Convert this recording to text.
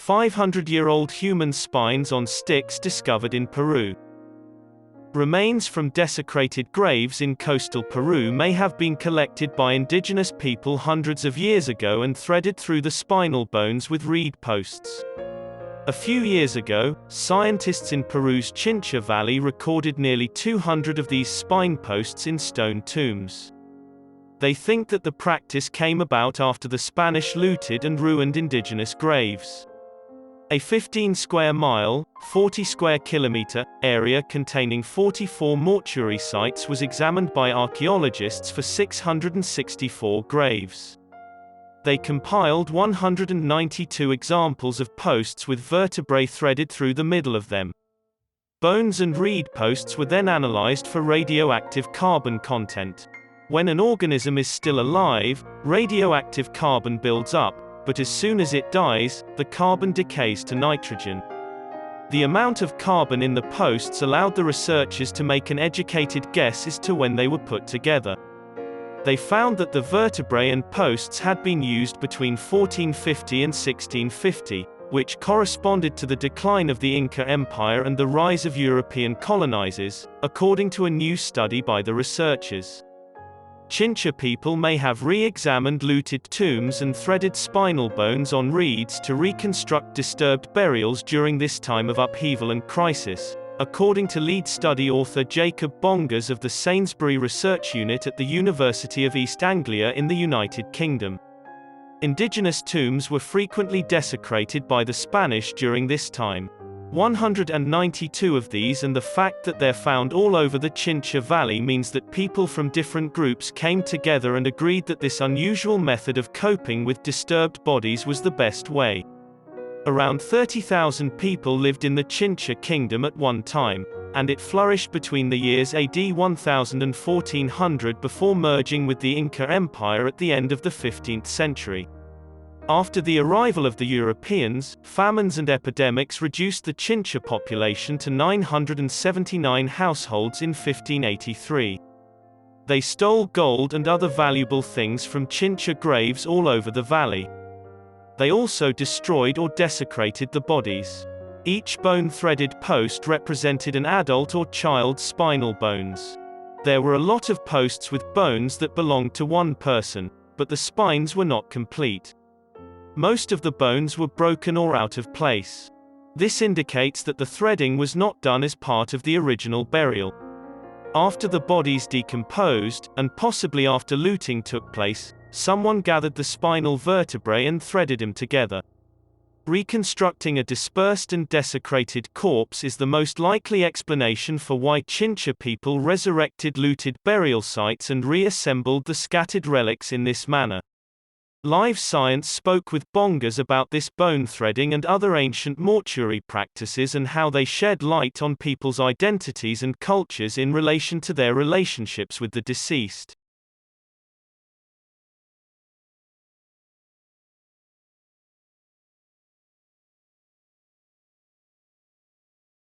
500-year-old human spines on sticks discovered in Peru. Remains from desecrated graves in coastal Peru may have been collected by indigenous people hundreds of years ago and threaded through the spinal bones with reed posts. A few years ago, scientists in Peru's Chincha Valley recorded nearly 200 of these spine posts in stone tombs. They think that the practice came about after the Spanish looted and ruined indigenous graves. A 15-square-mile, 40-square-kilometer, area containing 44 mortuary sites was examined by archaeologists for 664 graves. They compiled 192 examples of posts with vertebrae threaded through the middle of them. Bones and reed posts were then analyzed for radioactive carbon content. When an organism is still alive, radioactive carbon builds up, but as soon as it dies, the carbon decays to nitrogen. The amount of carbon in the posts allowed the researchers to make an educated guess as to when they were put together. They found that the vertebrae and posts had been used between 1450 and 1650, which corresponded to the decline of the Inca Empire and the rise of European colonizers, according to a new study by the researchers. Chincha people may have re-examined looted tombs and threaded spinal bones on reeds to reconstruct disturbed burials during this time of upheaval and crisis, according to lead study author Jacob Bongas of the Sainsbury Research Unit at the University of East Anglia in the United Kingdom. Indigenous tombs were frequently desecrated by the Spanish during this time. 192 of these, and the fact that they're found all over the Chincha Valley, means that people from different groups came together and agreed that this unusual method of coping with disturbed bodies was the best way. Around 30,000 people lived in the Chincha kingdom at one time, and it flourished between the years AD 1000 and 1400 before merging with the Inca Empire at the end of the 15th century. After the arrival of the Europeans, famines and epidemics reduced the Chincha population to 979 households in 1583. They stole gold and other valuable things from Chincha graves all over the valley. They also destroyed or desecrated the bodies. Each bone-threaded post represented an adult or child's spinal bones. There were a lot of posts with bones that belonged to one person, but the spines were not complete. Most of the bones were broken or out of place. This indicates that the threading was not done as part of the original burial. After the bodies decomposed, and possibly after looting took place, someone gathered the spinal vertebrae and threaded them together. Reconstructing a dispersed and desecrated corpse is the most likely explanation for why Chincha people resurrected looted burial sites and reassembled the scattered relics in this manner. Live Science spoke with Bongas about this bone threading and other ancient mortuary practices and how they shed light on people's identities and cultures in relation to their relationships with the deceased.